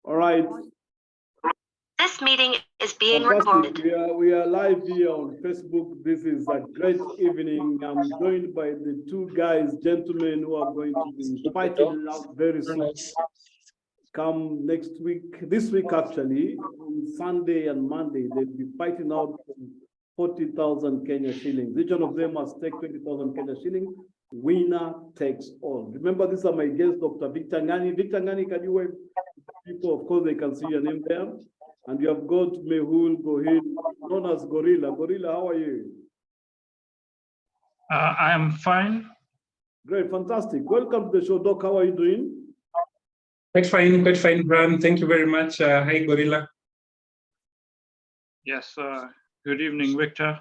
All right. This meeting is being Fantastic. recorded. We are live here on Facebook. This is a great evening. I'm joined by the two gentlemen who are going to be fighting out very soon. Come next week, this week actually, on Sunday and Monday, they'll be fighting out 40,000 Kenya shillings. Each one of them must take 20,000 Kenya shillings. Winner takes all. Remember, these are my guests, Dr. Victor Ngani. Victor Ngani, can you wave people? Of course, they can see your name there. And you have got Mehul, Gohil, known as Gorilla. Gorilla, how are you? I am fine. Great, fantastic. Welcome to the show, Doc. How are you doing? Quite fine, Bram. Thank you very much. Hi, Gorilla. Yes, good evening, Victor.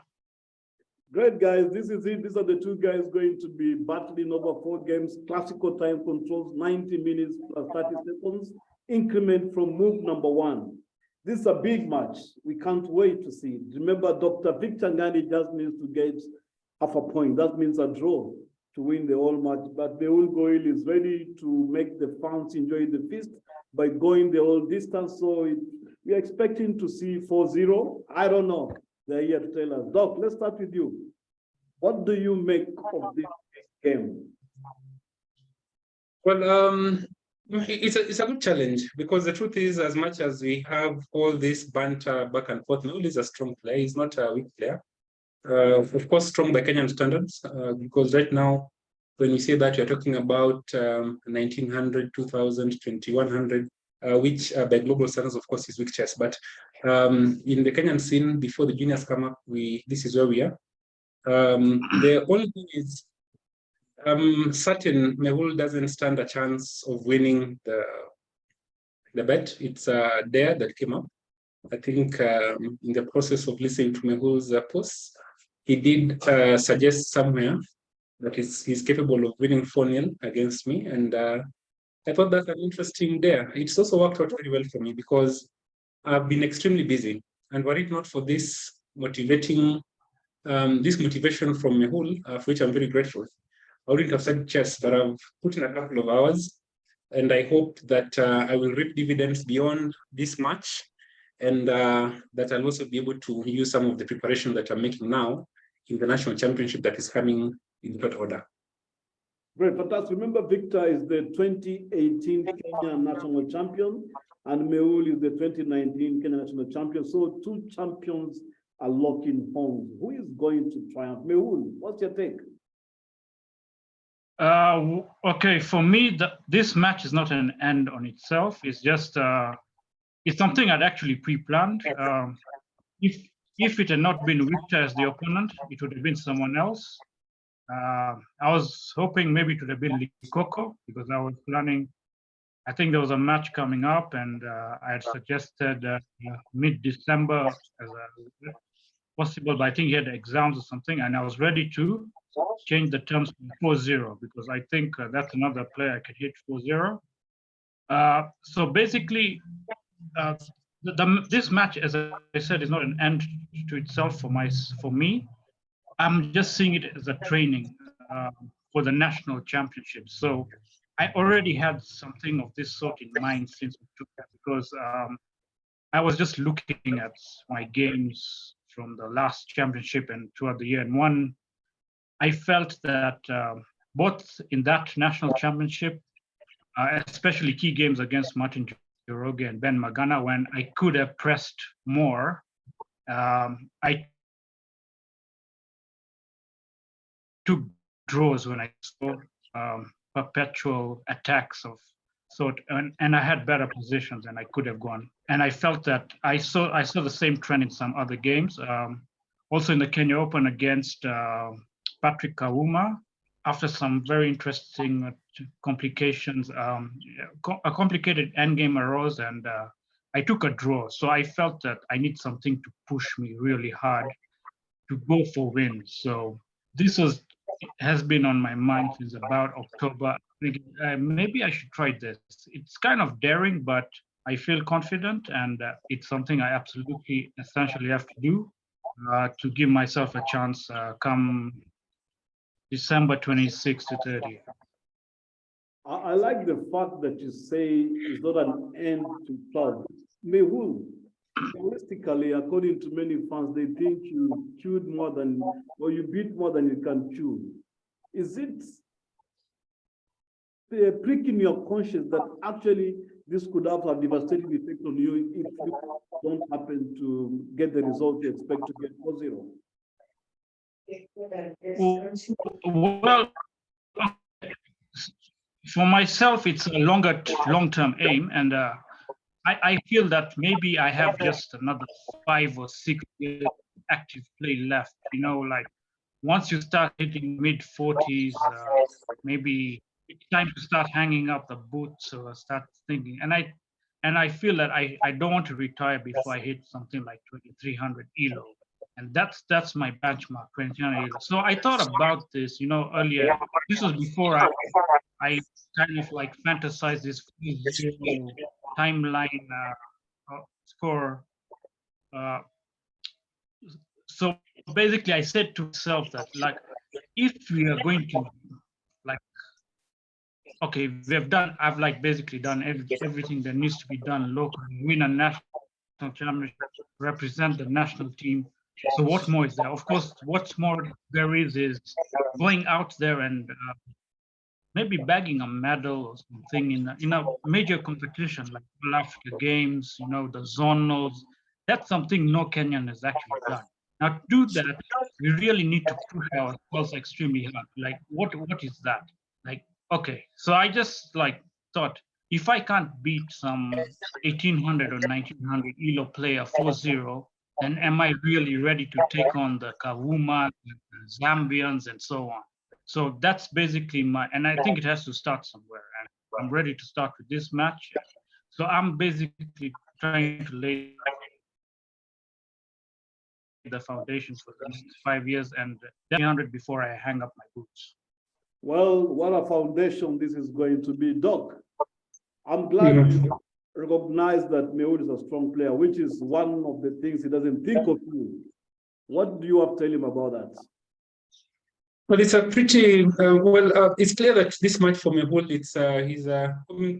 Great, guys. This is it. These are the two guys going to be battling over 4 games. Classical time controls, 90 minutes plus 30 seconds. Increment from move number 1. This is a big match. We can't wait to see it. Remember, Dr. Victor Ngani just needs to get half a point. That means a draw to win the whole match. But Mehul Gohil is ready to make the fans enjoy the feast by going the whole distance. So we are expecting to see 4-0. I don't know. They're here to tell us. Doc, let's start with you. What do you make of this game? Well, it's a good challenge because the truth is, as much as we have all this banter back and forth, Mehul is a strong player. He's not a weak player. Of course, strong by Kenyan standards, because right now, when we say that, you're talking about 1900, 2000, 2100, which by global standards, of course, is weak chess. But in the Kenyan scene, before the juniors come up, this is where we are. The only thing is, certain Mehul doesn't stand a chance of winning the bet. It's Dare that came up. I think in the process of listening to Mehul's posts, he did suggest somewhere that he's capable of winning 4-0 against me. And I thought that's an interesting dare. It's also worked out very well for me because I've been extremely busy. And were it not for this motivation from Mehul, for which I'm very grateful, I wouldn't have studied chess, but I've put in a couple of hours. And I hope that I will reap dividends beyond this match. And that I'll also be able to use some of the preparation that I'm making now in the national championship that is coming in short order. Great, fantastic. Remember, Victor is the 2018 Kenya national champion, and Mehul is the 2019 Kenya national champion. So 2 champions are locking horns. Who is going to triumph? Mehul, what's your take? Okay, for me, this match is not an end on itself. It's just it's something I'd actually pre-planned. If it had not been Victor as the opponent, it would have been someone else. I was hoping maybe it would have been Likoko because I was planning. I think there was a match coming up, and I had suggested mid-December as possible, but I think he had exams or something, and I was ready to change the terms to 4-0 because I think that's another player I could hit 4-0. So basically, this match, as I said, is not an end to itself for me. I'm just seeing it as a training for the national championship. So I already had something of this sort in mind since October because I was just looking at my games from the last championship and throughout the year. And I felt that both in that national championship, especially key games against Martin Joroge and Ben Magana, when I could have pressed more, I took draws when I saw perpetual attacks of sort, and I had better positions and I could have gone. And I felt that I saw the same trend in some other games. Also in the Kenya Open against Patrick Kawuma, after some very interesting complications, a complicated endgame arose, and I took a draw. So I felt that I need something to push me really hard to go for wins. So this has been on my mind since about October. Thinking, maybe I should try this. It's kind of daring, but I feel confident, and it's something I absolutely essentially have to do to give myself a chance come December 26 to 30. I like the fact that you say it's not an end to proud. Mehul, realistically, according to many fans, they think you chewed more than, or you beat more than you can chew. Is it pricking your conscience that actually this could have a devastating effect on you if you don't happen to get the result you expect to get 4-0? Well, for myself, it's a long-term aim, and I feel that maybe I have just another 5 or 6 years active play left. Like once you start hitting mid-40s, maybe it's time to start hanging up the boots or start thinking. And I feel that I don't want to retire before I hit something like 2300 ELO. And that's my benchmark, 2300 ELO. So I thought about this, earlier. This was before I kind of like fantasized this 4-0 timeline score. So basically, I said to myself that, like, if we are going to, like, okay, I've like basically done everything that needs to be done locally, win a national championship, represent the national team. So what more is there? Of course, what's more there is going out there and maybe bagging a medal or something in a major competition like All Africa Games, the zonals. That's something no Kenyan has actually done. Now, to do that, we really need to push ourselves extremely hard. Like, what is that? Like, okay, so I just like thought, if I can't beat some 1800 or 1900 ELO player 4-0, then am I really ready to take on the Kavuma, the Zambians, and so on? So that's basically and I think it has to start somewhere. And I'm ready to start with this match. So I'm basically trying to lay the foundations for the next 5 years and 300 before I hang up my boots. Well, what a foundation this is going to be. Doc, I'm glad you recognize that Mehul is a strong player, which is one of the things he doesn't think of you. What do you have to tell him about that? Well, it's a pretty it's clear that this match for Mehul, he's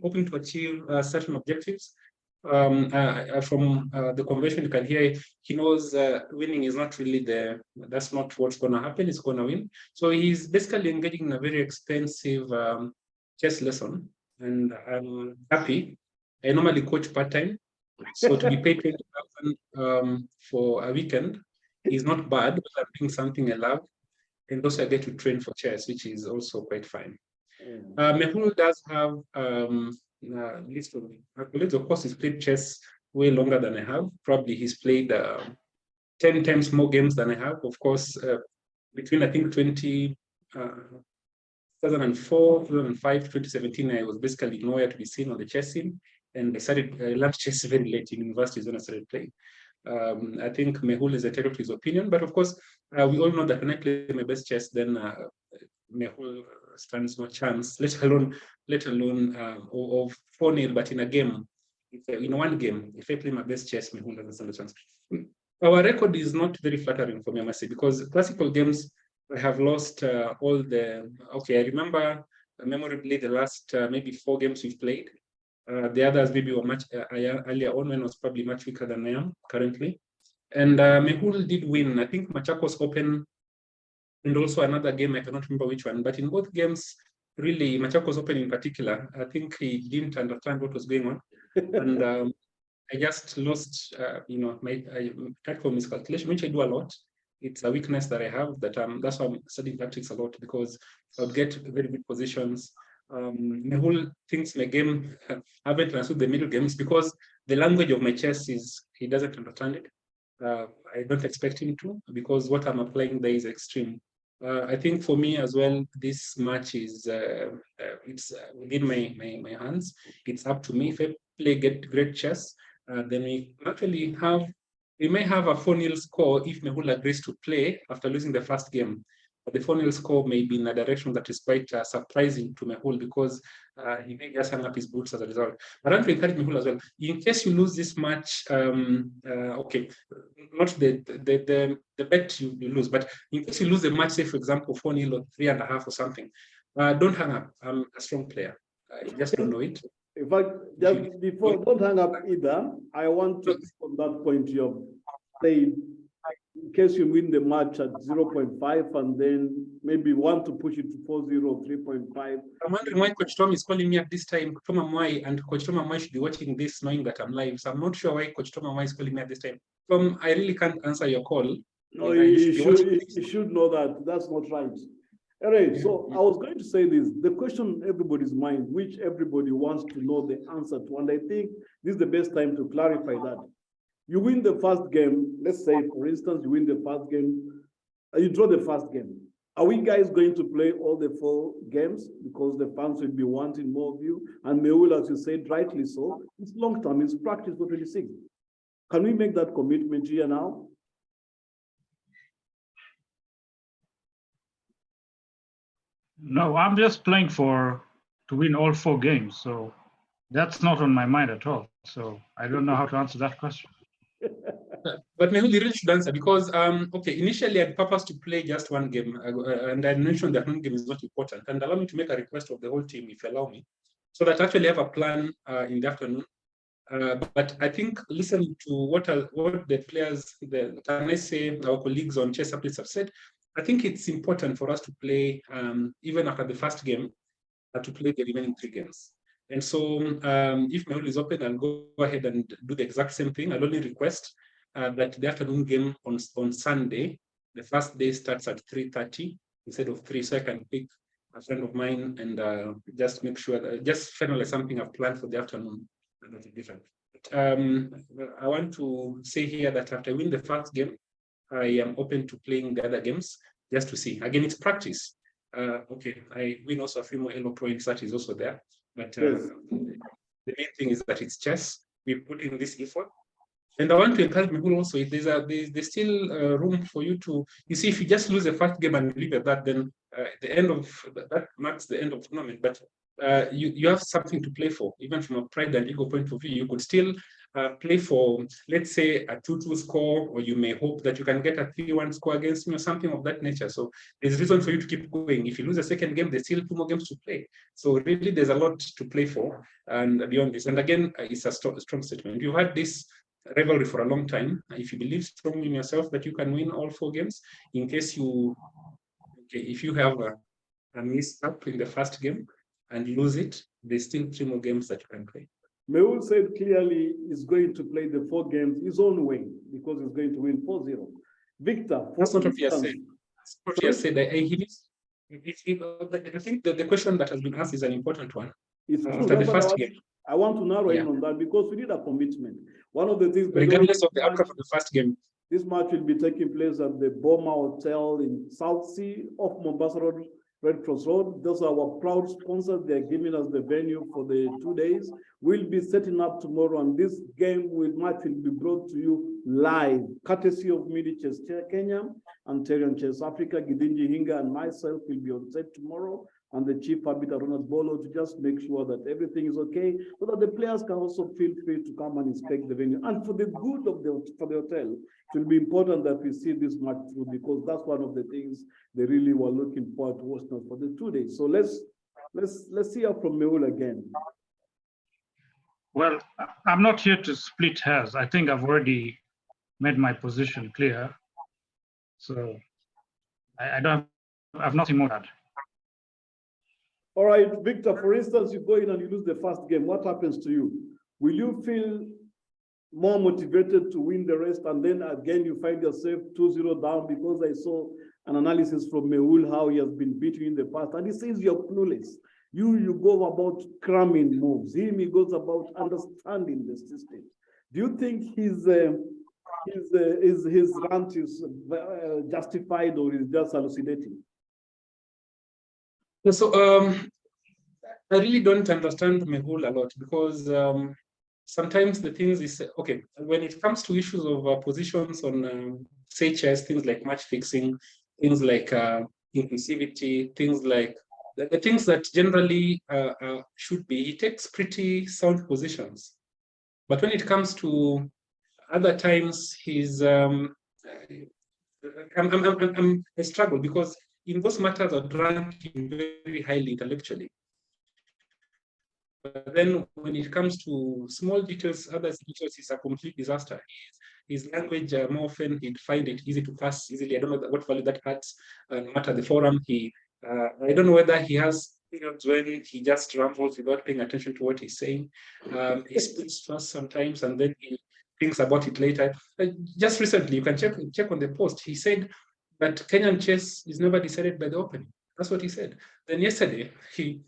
hoping to achieve certain objectives. From the convention, you can hear he knows winning is not really that's not what's going to happen. It's going to win. So he's basically engaging in a very expensive chess lesson, and I'm happy. I normally coach part-time, so to be paid 20,000 for a weekend is not bad. But I'm doing something I love. And also I get to train for chess, which is also quite fine. Mehul does have list of accolades. Of course, he's played chess way longer than I have. Probably he's played 10 times more games than I have. Of course, between I think 2004, 2005, 2017, I was basically nowhere to be seen on the chess scene. And I learned chess very late in universities when I started playing. I think Mehul is entitled to his opinion, but of course, we all know that when I play my best chess, then Mehul stands no chance, let alone of 4-0, but in a game, in one game, if I play my best chess, Mehul doesn't stand a chance. Our record is not very flattering for me, I must say, because classical games, I have lost all the, I remember memorably the last maybe 4 games we've played. The others maybe were much earlier on when I was probably much weaker than I am currently. And Mehul did win, I think Machakos Open and also another game, I cannot remember which one, but in both games, really, Machakos Open in particular, I think he didn't understand what was going on. And I just lost, my tactical miscalculation, which I do a lot. It's a weakness that I have that's why I'm studying tactics a lot, because I would get very good positions. Mehul thinks my game haven't understood the middle games because the language of my chess is he doesn't understand it. I don't expect him to, because what I'm applying there is extreme. I think for me as well, this match is it's within my hands. It's up to me. If I play great chess, then we may have a 4-0 score if Mehul agrees to play after losing the first game. But the 4-0 score may be in a direction that is quite surprising to Mehul, because he may just hang up his boots as a result. But I want to encourage Mehul as well. In case you lose this match, not the bet you lose, but in case you lose the match, say for example 4-0 or 3.5 or something, don't hang up. I'm a strong player. I just don't know it. In fact, just before, don't hang up either. I want to, from that point you have said, in case you win the match at 0.5 and then maybe want to push it to 4-0 or 3.5. I'm wondering why Coach Tom is calling me at this time. Tom Amwai, and Coach Tom Amwai should be watching this knowing that I'm live. So I'm not sure why Coach Tom Amwai is calling me at this time. Tom, I really can't answer your call. No, you should know that. That's not right. All right, so I was going to say this, the question in everybody's mind, which everybody wants to know the answer to, and I think this is the best time to clarify that. You win the first game, let's say, for instance, you win the first game, you draw the first game. Are we guys going to play all the 4 games? Because the fans will be wanting more of you. And Mehul, as you said, rightly so, it's long term, it's practice for 26. Can we make that commitment here now? No, I'm just playing to win all 4 games. So that's not on my mind at all. So I don't know how to answer that question. But Mehul, you really should answer because, okay, initially I purposed to play just 1 game, and I mentioned that 1 game is not important. And allow me to make a request of the whole team, if you allow me, so that I actually have a plan in the afternoon. But I think listening to what the players, can I say, our colleagues on Chess Uplifts have said, I think it's important for us to play, even after the first game, to play the remaining 3 games. And so if Mehul is open, I'll go ahead and do the exact same thing. I'll only request that the afternoon game on Sunday, the first day starts at 3:30 instead of 3, so I can pick a friend of mine and just make sure that, just finalize something I've planned for the afternoon. That's different. I want to say here that after I win the first game, I am open to playing the other games just to see. Again, it's practice. Okay, I win also a few more Elo Pro that is also there. But Yes. the main thing is that it's chess. We put in this effort. And I want to encourage people also, if there's still room for you to, you see, if you just lose the first game and leave at that, then the end of that marks the end of the tournament. But you have something to play for, even from a pride and ego point of view. You could still play for, let's say, a 2-2 score, or you may hope that you can get a 3-1 score against me, or something of that nature. So there's reason for you to keep going. If you lose the second game, there's still 2 more games to play. So really, there's a lot to play for, and beyond this. And again, it's a strong statement. You had this rivalry for a long time. If you believe strongly in yourself that you can win all 4 games, in case if you have a mishap in the first game and lose it, there's still 3 more games that you can play. Mehul said clearly he's going to play the 4 games his own way because he's going to win 4-0. Victor, that's not what he has said. That's not what he has said. I think the question that has been asked is an important one. After the first game, I want to narrow in on that because we need a commitment. One of the things, regardless of the outcome of the first game, this match will be taking place at the Boma Hotel in South Sea off Mombasa Road, Red Cross Road. Those are our proud sponsors. They're giving us the venue for the 2 days. We'll be setting up tomorrow, and this match will be brought to you live, courtesy of Midi Chess Kenya and Terian Chess Africa. Gidinji Hinga and myself will be on set tomorrow, and the chief arbiter Ronald Bolo, to just make sure that everything is okay, so that the players can also feel free to come and inspect the venue. And for the good of the hotel, it will be important that we see this match through, because that's one of the things they really were looking forward to watching for the 2 days. So let's hear from Mehul again. Well, I'm not here to split hairs. I think I've already made my position clear. So I have nothing more to add. All right, Victor, for instance, you go in and you lose the first game. What happens to you? Will you feel more motivated to win the rest, and then again you find yourself 2-0 down? Because I saw an analysis from Mehul how he has been beaten in the past, and he says you're clueless. You go about cramming moves. He goes about understanding the system. Do you think his rant is justified, or is just hallucinating? So I really don't understand Mehul a lot, because sometimes the things is, okay, when it comes to issues of positions on say chess, things like match fixing, things like inclusivity, things like the things that generally should be, he takes pretty sound positions. But when it comes to other times, he's I struggle, because in those matters I rank him very highly intellectually. But then when it comes to small details, other details is a complete disaster. His language, more often he'd find it easy to pass easily. I don't know what value that adds, no matter the forum. I don't know whether he has periods when he just rambles without paying attention to what he's saying. He speaks fast sometimes, and then he thinks about it later. Just recently, you can check on the post. He said that Kenyan chess is never decided by the opening. That's what he said. Then yesterday, he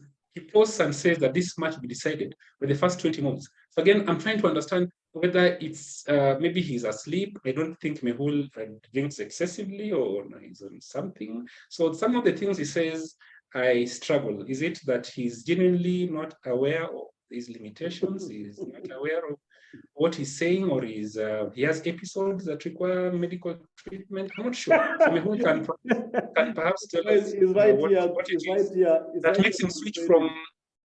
posts and says that this match will be decided by the first 20 moves. So again, I'm trying to understand whether it's maybe he's asleep. I don't think Mehul drinks excessively or he's on something. So some of the things he says, I struggle. Is it that he's genuinely not aware of his limitations? He's not aware of what he's saying, or he has episodes that require medical treatment? I'm not sure. So Mehul can perhaps tell us what it is that makes him switch from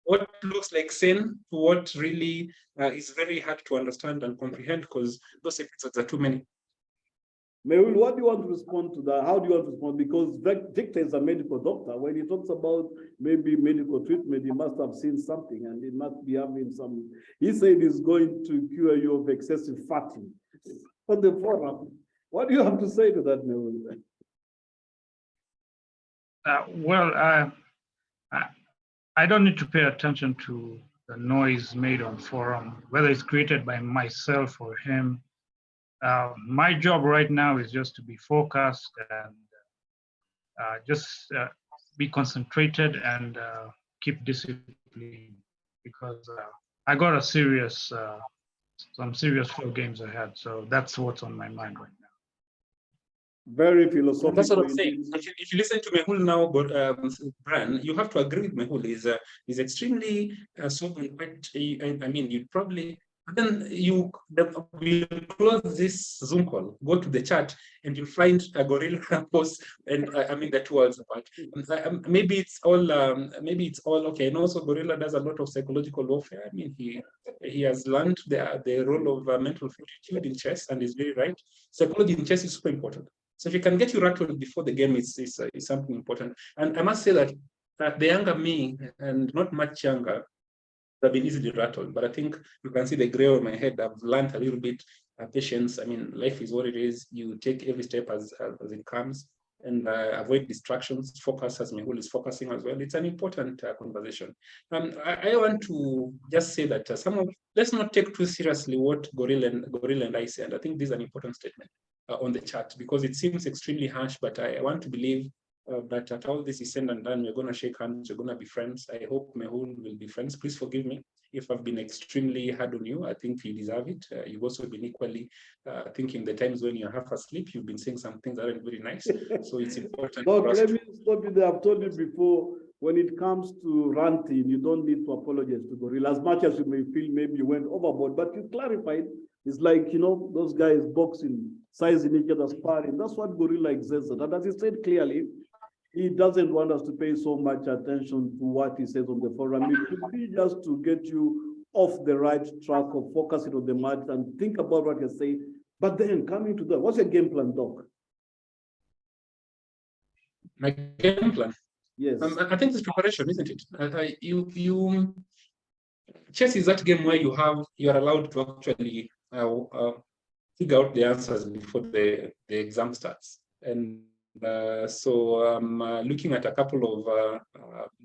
what looks like sin to what really is very hard to understand and comprehend, because those episodes are too many. Mehul, what do you want to respond to that? How do you want to respond? Because Victor is a medical doctor. When he talks about maybe medical treatment, he must have seen something and he must be having some. He said he's going to cure you of excessive fatting on the forum. What do you have to say to that, Mehul? I don't need to pay attention to the noise made on forum, whether it's created by myself or him. My job right now is just to be focused and just be concentrated and keep discipline, because I got some serious flow games ahead. So that's what's on my mind right now. Very philosophical. That's what I'm saying. If you listen to Mehul now, but Brian, you have to agree with Mehul. He's extremely sober and quite. I mean, you'd probably. Then you will close this Zoom call, go to the chat, and you'll find a gorilla post, and I mean the 2 worlds apart. Maybe it's all okay. And also, gorilla does a lot of psychological warfare. I mean, he has learned the role of mental fortitude in chess, and is very right. Psychology in chess is super important. So if you can get you rattled before the game, it's something important. And I must say that the younger me, and not much younger, have been easily rattled, but I think you can see the gray on my head. I've learned a little bit patience. I mean, life is what it is. You take every step as it comes, and avoid distractions. Focus, as Mehul is focusing as well. It's an important conversation. I want to just say that let's not take too seriously what Gohil and I say. And I think this is an important statement on the chat, because it seems extremely harsh, but I want to believe that at all this is said and done, we're going to shake hands, we're going to be friends. I hope Mehul will be friends. Please forgive me if I've been extremely hard on you. I think you deserve it. You've also been equally thinking the times when you're half asleep, you've been saying some things that aren't very nice. So it's important. Look, let me stop you there. I've told you before, when it comes to ranting, you don't need to apologize to Gohil. As much as you may feel maybe you went overboard, but you clarified. It's like, those guys boxing, sizing each other, sparring. That's what Gohil exists. And as he said clearly, he doesn't want us to pay so much attention to what he says on the forum. It could be just to get you off the right track of focusing on the match and think about what you're saying. But then coming to that, what's your game plan, Doc? My game plan? Yes. I think it's preparation, isn't it? Chess is that game where you're allowed to actually figure out the answers before the exam starts. And so I'm looking at a couple of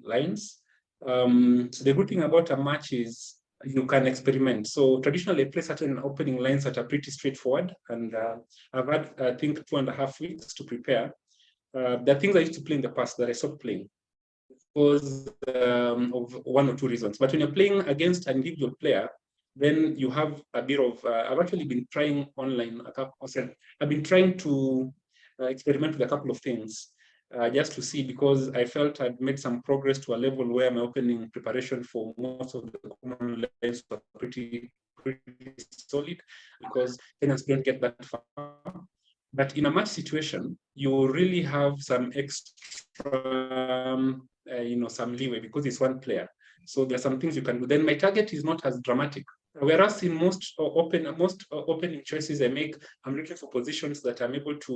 lines. So the good thing about a match is you can experiment. So traditionally, I play certain opening lines that are pretty straightforward, and I've had, I think, 2.5 weeks to prepare. There are things I used to play in the past that I stopped playing because of 1 or 2 reasons. But when you're playing against an individual player, then you have a bit of. I've actually been trying online I've been trying to experiment with a couple of things just to see, because I felt I'd made some progress to a level where my opening preparation for most of the common lines were pretty solid, because Kenyans don't get that far. But in a match situation, you really have some extra, some leeway, because it's one player. So there's some things you can do. Then my target is not as dramatic. Whereas in most opening choices I make, I'm looking for positions that I'm able to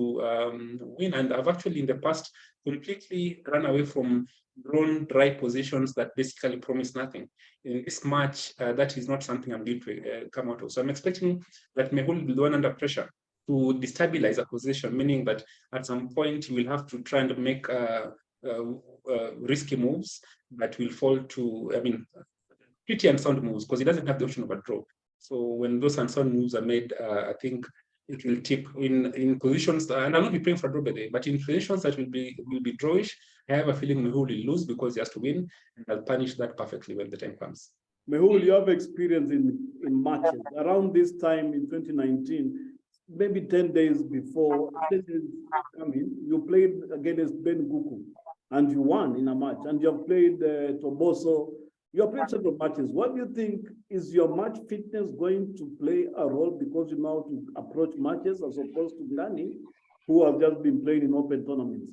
win. And I've actually in the past completely run away from drawn dry positions that basically promise nothing. In this match, that is not something I'm going to come out of. So I'm expecting that Mehul will be the one under pressure to destabilize a position, meaning that at some point he will have to try and make risky moves that will fall to, pretty unsound moves, because he doesn't have the option of a draw. So when those unsound moves are made, I think it will tip in positions, and I'll not be praying for a draw by the way, but in positions that will be drawish, I have a feeling Mehul will lose because he has to win, and I'll punish that perfectly when the time comes. Mehul, you have experience in matches. Around this time in 2019, maybe 10 days before coming, you played against Ben Guku and you won in a match, and you have played Toboso. You have played several matches. What do you think, is your match fitness going to play a role because you know how to approach matches as opposed to Ngani, who have just been playing in open tournaments?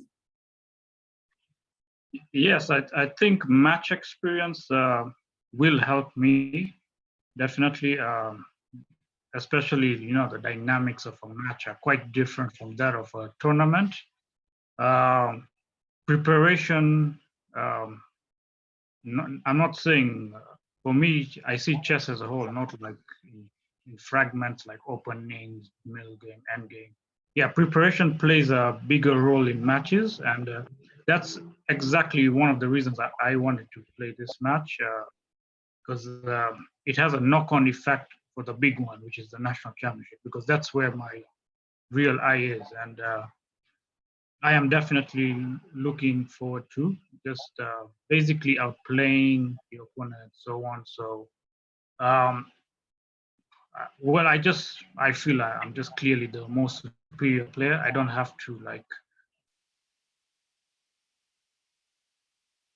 Yes, I think match experience will help me, definitely. Especially, the dynamics of a match are quite different from that of a tournament. Preparation, I'm not saying, for me, I see chess as a whole, not like in fragments like openings, middle game, end game. Yeah, preparation plays a bigger role in matches, and that's exactly one of the reasons I wanted to play this match, because it has a knock-on effect for the big one, which is the national championship, because that's where my real eye is. And I am definitely looking forward to just basically outplaying the opponent and so on. So, well, I feel like I'm just clearly the most superior player. I don't have to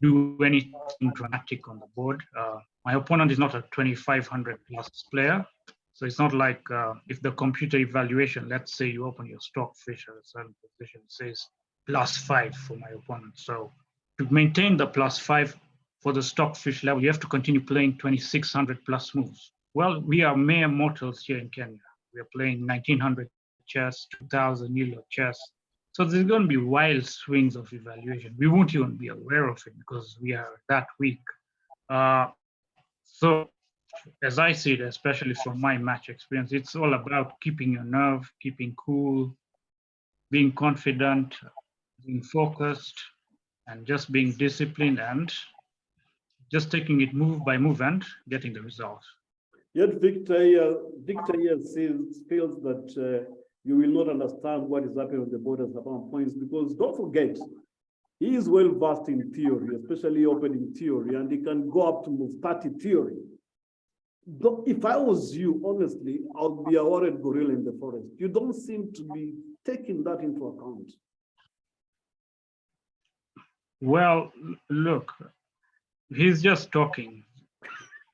do anything dramatic on the board. My opponent is not a 2,500 plus player. So it's not like if the computer evaluation, let's say you open your stockfish at a certain position, it says +5 for my opponent. So to maintain the +5 for the stockfish level, you have to continue playing 2,600 plus moves. Well, we are mere mortals here in Kenya. We are playing 1,900 chess, 2,000 Nilo chess. So there's going to be wild swings of evaluation. We won't even be aware of it because we are that weak. So as I see it, especially from my match experience, it's all about keeping your nerve, keeping cool, being confident, being focused, and just being disciplined and just taking it move by move and getting the result. Yet Victor here feels that you will not understand what is happening on the board at some points, because don't forget, he is well versed in theory, especially opening theory, and he can go up to move 30 theory. If I was you, honestly, I would be a worried gorilla in the forest. You don't seem to be taking that into account. Well, look, he's just talking.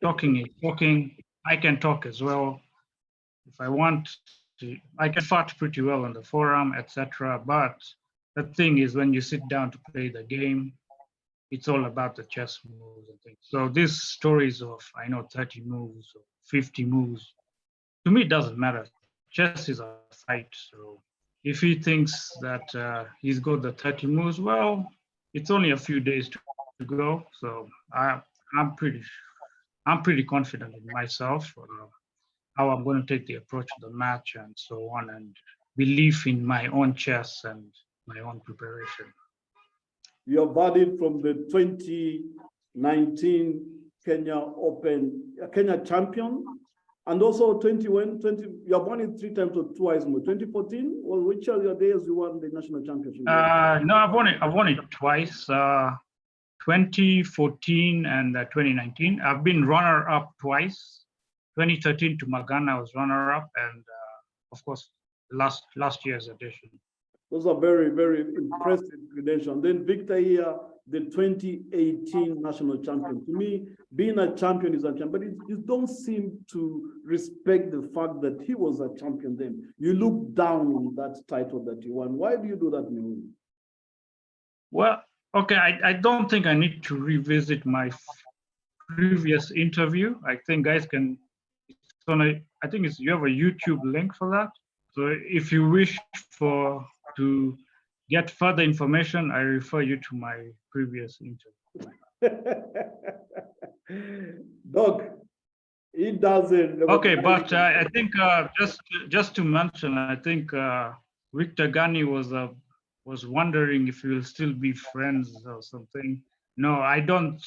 Talking is talking. I can talk as well. If I want to, I can fart pretty well on the forum, etc. But the thing is, when you sit down to play the game, it's all about the chess moves and things. So these stories of, I know, 30 moves or 50 moves, to me, it doesn't matter. Chess is a fight. So if he thinks that he's got the 30 moves, well, it's only a few days to go. So I'm pretty confident in myself, how I'm going to take the approach of the match and so on, and belief in my own chess and my own preparation. You are valid from the 2019 Kenya champion, and also 2020. You have won it 3 times or twice more. 2014, well, which are your days you won the national championship? No, I've won it twice. 2014 and 2019. I've been runner-up twice. 2013 to Magana, I was runner-up, and of course, last year's edition. Those are very, very impressive credentials. Then Victor here, the 2018 national champion. To me, being a champion is a champion, but you don't seem to respect the fact that he was a champion then. You look down on that title that you won. Why do you do that, Mehul? Well, okay, I don't think I need to revisit my previous interview. I think guys can, I think you have a YouTube link for that. So if you wish to get further information, I refer you to my previous interview. Doc, he doesn't. Okay, but I think just to mention, I think Victor Gani was wondering if we'll still be friends or something. No, I don't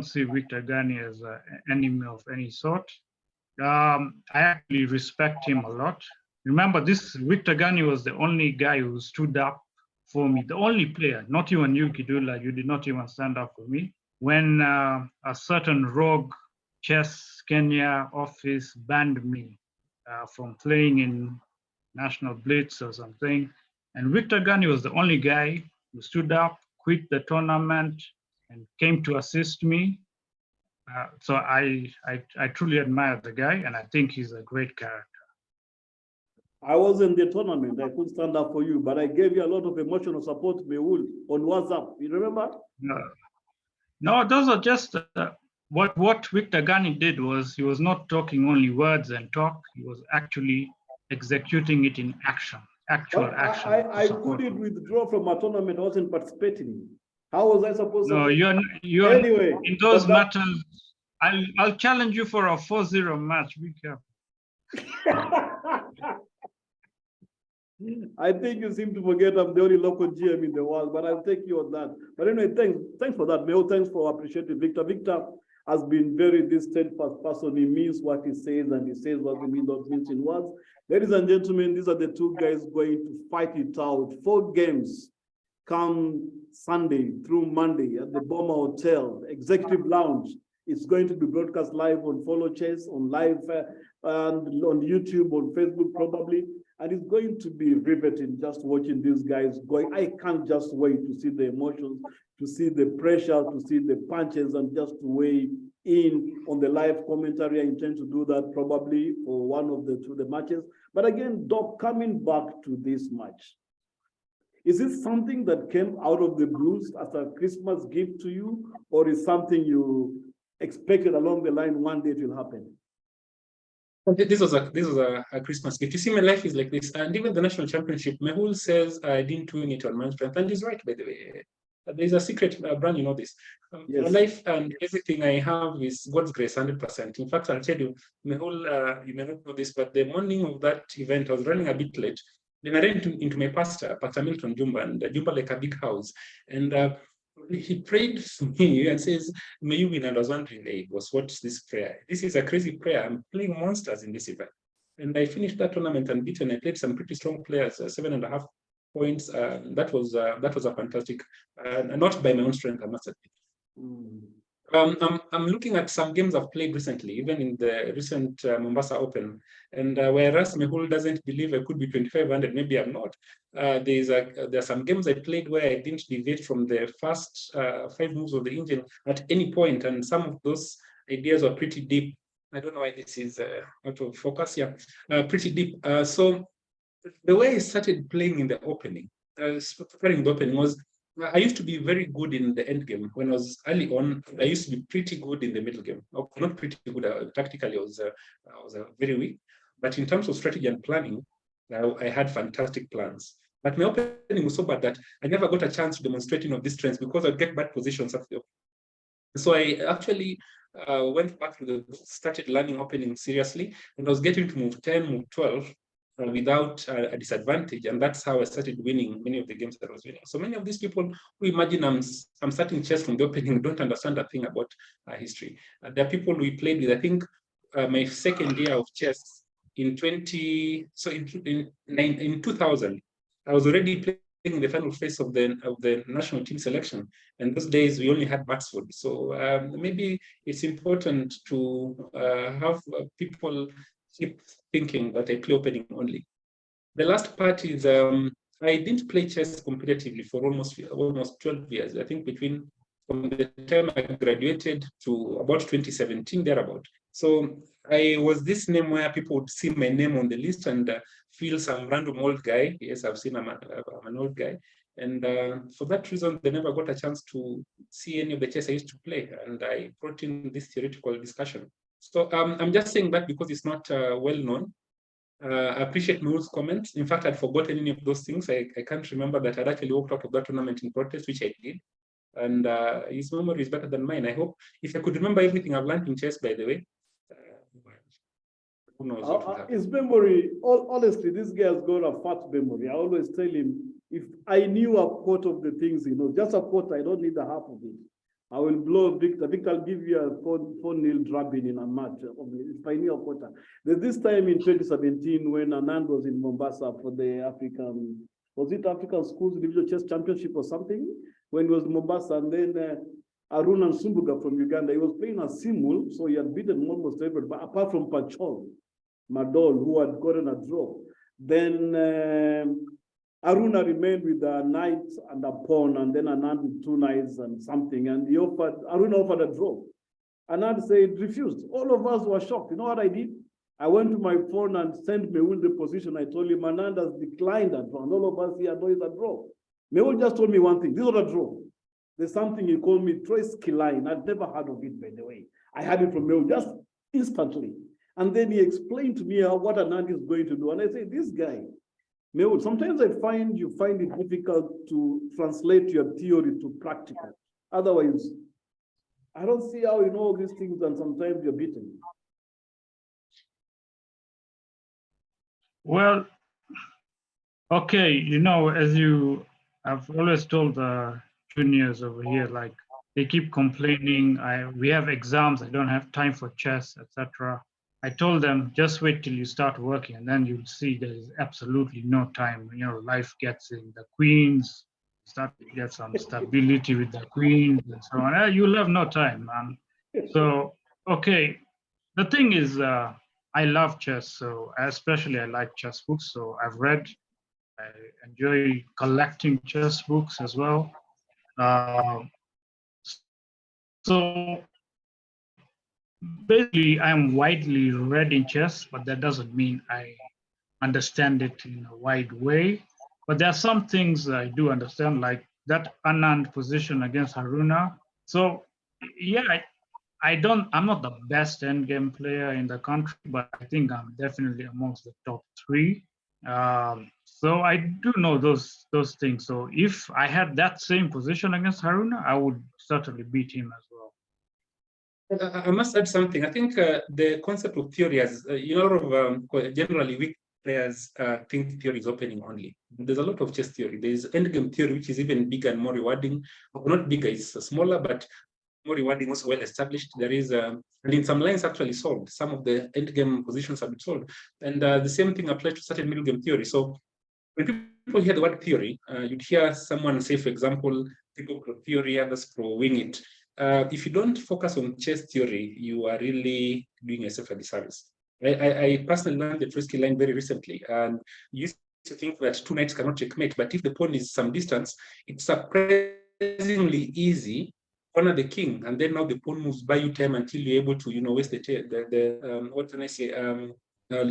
see Victor Gani as an enemy of any sort. I actually respect him a lot. Remember, this Victor Gani was the only guy who stood up for me, the only player, not even you, Kidula, you did not even stand up for me. When a certain rogue chess Kenya office banned me from playing in National Blitz or something. And Victor Gani was the only guy who stood up, quit the tournament, and came to assist me. So I truly admire the guy, and I think he's a great character. I was in the tournament. I couldn't stand up for you, but I gave you a lot of emotional support, Mehul, on WhatsApp. You remember? No, those are just what Victor Gani did was he was not talking only words and talk. He was actually executing it in action, actual action. I couldn't withdraw from a tournament I wasn't participating. How was I supposed to? No, you're anyway in those matters. I'll challenge you for a 4-0 match. Be careful. I think you seem to forget I'm the only local GM in the world, but I'll take you on that. But anyway, thanks for that, Mehul. Thanks for appreciating Victor. Victor has been this steadfast person. He means what he says, and he says what he means, not means in words. Ladies and gentlemen, these are the two guys going to fight it out. 4 games come Sunday through Monday at the Boma Hotel, Executive Lounge. It's going to be broadcast live on Follow Chess, on live and on YouTube, on Facebook probably. And it's going to be riveting just watching these guys going. I can't just wait to see the emotions, to see the pressure, to see the punches, and just to weigh in on the live commentary. I intend to do that probably for one of the matches. But again, Doc, coming back to this match, is it something that came out of the blues as a Christmas gift to you, or is something expected along the line one day it will happen? This was a Christmas gift. You see, my life is like this. And even the national championship, Mehul says I didn't win it on my strength. And he's right, by the way. There's a secret, Brian, you know this. Yes. My life and everything I have is God's grace, 100%. In fact, I'll tell you, Mehul, you may not know this, but the morning of that event, I was running a bit late. Then I ran into my pastor, Pastor Milton Jumba, and Jumba like a big house. And he prayed for me and says, may you win. And I was wondering, hey, what's this prayer? This is a crazy prayer. I'm playing monsters in this event. And I finished that tournament unbeaten. I played some pretty strong players, 7.5 points. That was a fantastic, not by my own strength, I must admit. I'm looking at some games I've played recently, even in the recent Mombasa Open. And whereas Mehul doesn't believe I could be 2,500, maybe I'm not. There are some games I played where I didn't deviate from the first 5 moves of the engine at any point, and some of those ideas were pretty deep. I don't know why this is out of focus. Yeah, pretty deep. So the way I started playing in the opening, preparing the opening was, I used to be very good in the end game. When I was early on, I used to be pretty good in the middle game. Not pretty good, tactically, I was very weak. But in terms of strategy and planning, I had fantastic plans. But my opening was so bad that I never got a chance to demonstrate of these strengths because I'd get bad positions at the opening. So I actually went back to started learning opening seriously, and I was getting to move 10, move 12, without a disadvantage, and that's how I started winning many of the games that I was winning. So many of these people who imagine I'm starting chess from the opening don't understand a thing about history. There are people we played with. I think my second year of chess in 2000, I was already playing in the final phase of the national team selection, and those days we only had Maxford. So maybe it's important to have people keep thinking that I play opening only. The last part is I didn't play chess competitively for almost 12 years. I think from the time I graduated to about 2017, thereabout. So I was this name where people would see my name on the list and feel some random old guy. Yes, I've seen I'm an old guy. And for that reason, they never got a chance to see any of the chess I used to play. And I brought in this theoretical discussion. So I'm just saying that because it's not well known. I appreciate Mehul's comments. In fact, I'd forgotten any of those things. I can't remember that I'd actually walked out of that tournament in protest, which I did. and his memory is better than mine. I hope if I could remember everything I've learned in chess, by the way, who knows what will happen. His memory, honestly, this guy has got a fat memory. I always tell him, if I knew a quarter of the things he knows, just a quarter, I don't need a half of it. I will blow Victor. Victor, I'll give you a 4-0 drubbing in a match. If I knew a quarter. There's this time in 2017 when Anand was in Mombasa for the African, was it African Schools Individual Chess Championship or something? When he was in Mombasa, and then Arun and Sumbuga from Uganda, he was playing a simul, so he had beaten almost everybody, apart from Pachol Madol, who had gotten a draw. Then Aruna remained with a knight and a pawn, and then Anand with 2 knights and something. And Aruna offered a draw. Anand said, refused. All of us were shocked. You know what I did? I went to my phone and sent Mehul the position. I told him, Anand has declined that draw. And all of us here know it's a draw. Mehul just told me one thing. This is not a draw. There's something he called me Troitsky line. I'd never heard of it, by the way. I had it from Mehul just instantly. And then he explained to me what Anand is going to do. And I said, this guy, Mehul, sometimes I find you find it difficult to translate your theory to practical. Otherwise, I don't see how you know all these things and sometimes you're beaten. Well, okay, you know, I've always told the juniors over here, like they keep complaining, we have exams, I don't have time for chess, etc. I told them, just wait till you start working and then you'll see there's absolutely no time. You know, life gets in the queens, start to get some stability with the queens and so on. You'll have no time, man. So, okay, the thing is, I love chess, so especially I like chess books. So I've read, I enjoy collecting chess books as well. So basically, I'm widely read in chess, but that doesn't mean I understand it in a wide way. But there are some things I do understand, like that Anand position against Haruna. So yeah, I'm not the best endgame player in the country, but I think I'm definitely amongst the top 3. So I do know those things. So if I had that same position against Haruna, I would certainly beat him as well. I must add something. I think the concept of theory as generally weak players think theory is opening only. There's a lot of chess theory. There's endgame theory, which is even bigger and more rewarding. Not bigger, it's smaller, but more rewarding, also well established. There is, and in some lines actually solved. Some of the endgame positions have been solved. And the same thing applies to certain middle game theory. So when people hear the word theory, you'd hear someone say, for example, people pro theory, others pro wing it. If you don't focus on chess theory, you are really doing yourself a disservice. I personally learned the Troitsky line very recently, and used to think that 2 knights cannot checkmate, but if the pawn is some distance, it's surprisingly easy corner the king, and then now the pawn moves by you time until you're able to, waste what can I say? It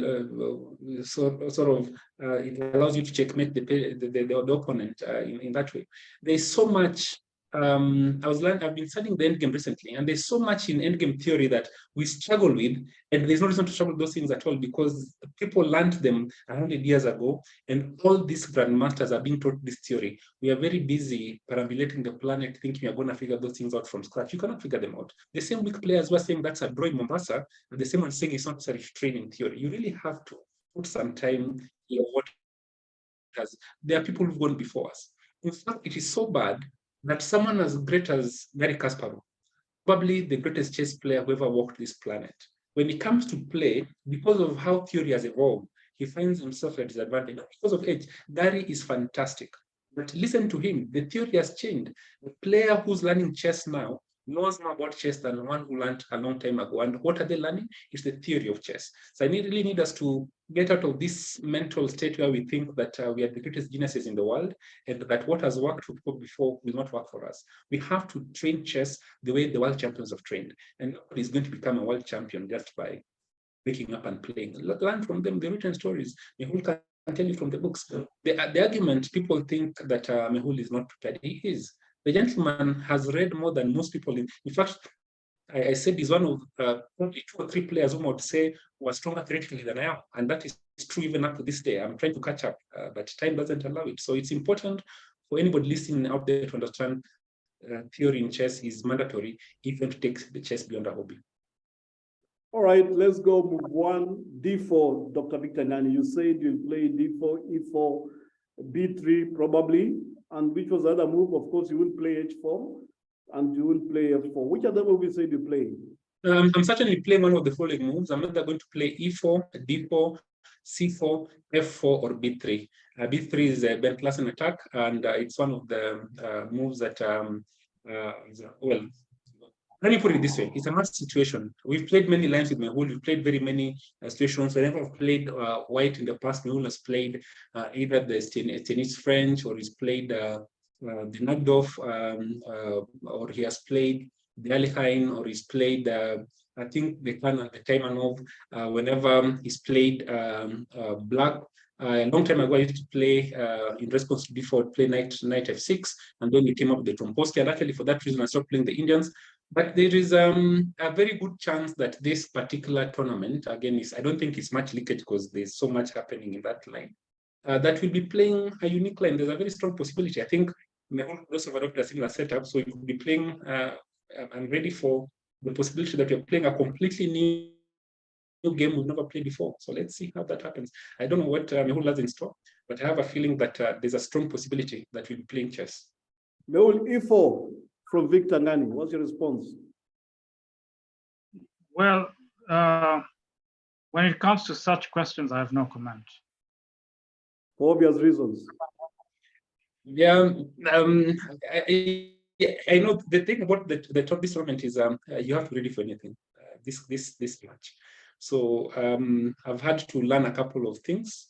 allows you to checkmate the opponent in that way. There's so much. I've been studying the endgame recently, and there's so much in endgame theory that we struggle with, and there's no reason to struggle with those things at all because people learned them 100 years ago, and all these grandmasters are being taught this theory. We are very busy perambulating the planet thinking we're going to figure those things out from scratch. You cannot figure them out. The same weak players were saying that's a draw in Mombasa, and the same one saying it's not necessary to train in theory. You really have to put some time in what because there are people who've gone before us. In fact, it is so bad that someone as great as Garry Kasparov, probably the greatest chess player who ever walked this planet, when it comes to play, because of how theory has evolved, he finds himself at disadvantage. Because of age, Garry is fantastic. But listen to him, the theory has changed. The player who's learning chess now knows more about chess than the one who learned a long time ago. And what are they learning? It's the theory of chess. So I really need us to get out of this mental state where we think that we are the greatest geniuses in the world and that what has worked for people before will not work for us. We have to train chess the way the world champions have trained. And nobody is going to become a world champion just by waking up and playing. Learn from them, the written stories. Mehul can tell you from the books. The argument, people think that Mehul is not prepared. He is. The gentleman has read more than most people. In fact, I said he's one of probably 2 or 3 players whom I would say was stronger theoretically than I am. And that is true even up to this day. I'm trying to catch up, but time doesn't allow it. So it's important for anybody listening out there to understand theory in chess is mandatory if you want to take the chess beyond a hobby. All right, let's go move one. D4, Dr. Victor Ngani, you said you'll play D4, E4, B3 probably. And which was the other move? Of course, you will play H4 and you will play F4. Which other move you said you play? I'm certainly playing one of the following moves. I'm either going to play E4, D4, C4, F4, or B3. B3 is a bent class and attack, and it's one of the moves that, well, let me put it this way. It's a match situation. We've played many lines with Mehul. We've played very many situations. Whenever I've played white in the past, Mehul has played either the tennis French, or he's played the Nagdorf, or he has played the Alekhine, or he's played, I think, the Khan and the Taimanov. Whenever he's played black, a long time ago, I used to play in response to D4, play knight F6, and then we came up with the Tromposky. And actually, for that reason, I stopped playing the Indians. But there is a very good chance that this particular tournament, again, I don't think it's much leakage because there's so much happening in that line, that will be playing a unique line. There's a very strong possibility. I think Mehul also adopted a similar setup, so you could be playing and ready for the possibility that you're playing a completely new game we've never played before. So let's see how that happens. I don't know what Mehul has in store, but I have a feeling that there's a strong possibility that we'll be playing chess. Mehul, E4 from Victor Ngani. What's your response? Well, when it comes to such questions, I have no comment. For obvious reasons. Yeah, I know the thing about this tournament is you have to be ready for anything. This match. So I've had to learn a couple of things.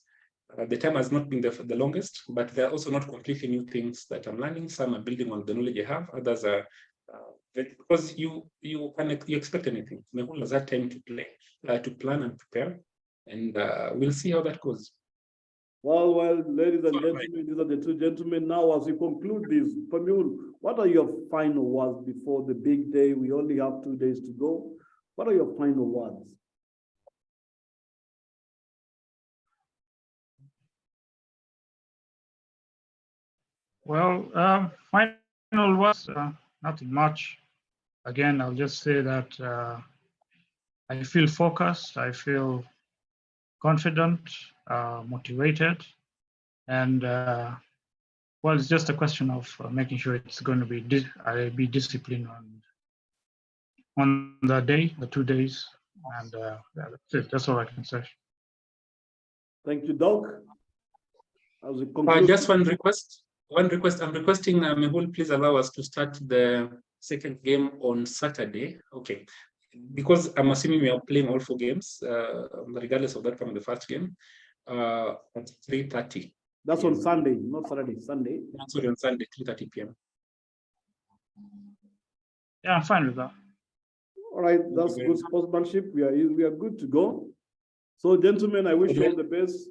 The time has not been the longest, but there are also not completely new things that I'm learning. Some are building on the knowledge I have. Others are because you expect anything. Mehul has had time to play, to plan and prepare, and we'll see how that goes. Well, ladies and gentlemen, these are the two gentlemen. Now, as we conclude this, Mehul, what are your final words before the big day? We only have 2 days to go. What are your final words? Well, final words, nothing much. Again, I'll just say that I feel focused, I feel confident, motivated, and well, it's just a question of making sure it's going to be disciplined on the day, the 2 days, and yeah, that's it. That's all I can say. Thank you, Doc. As we conclude, Just one request. I'm requesting Mehul, please allow us to start the second game on Saturday. Okay. Because I'm assuming we are playing all 4 games, regardless of that coming the first game, at 3:30. That's on Sunday, not Saturday, Sunday. Sorry, on Sunday, 3:30 p.m. Yeah, I'm fine with that. All right, that's good sportsmanship. We are good to go. So, gentlemen, I wish you all the best.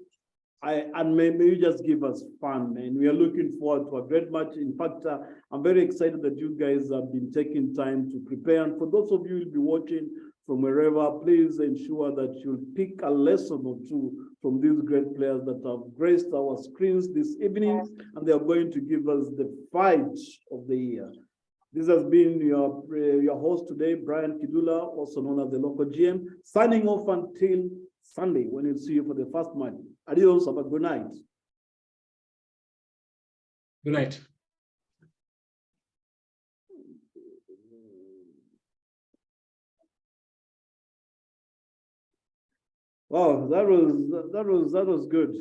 And maybe you just give us fun, and we are looking forward to a great match. In fact, I'm very excited that you guys have been taking time to prepare. And for those of you who will be watching from wherever, please ensure that you'll pick a lesson or two from these great players that have graced our screens this evening, and they are going to give us the fight of the year. This has been your host today, Brian Kidula, also known as the local GM, signing off until Sunday when we'll see you for the first match. Adios, have a good night. Good night. Wow, that was good.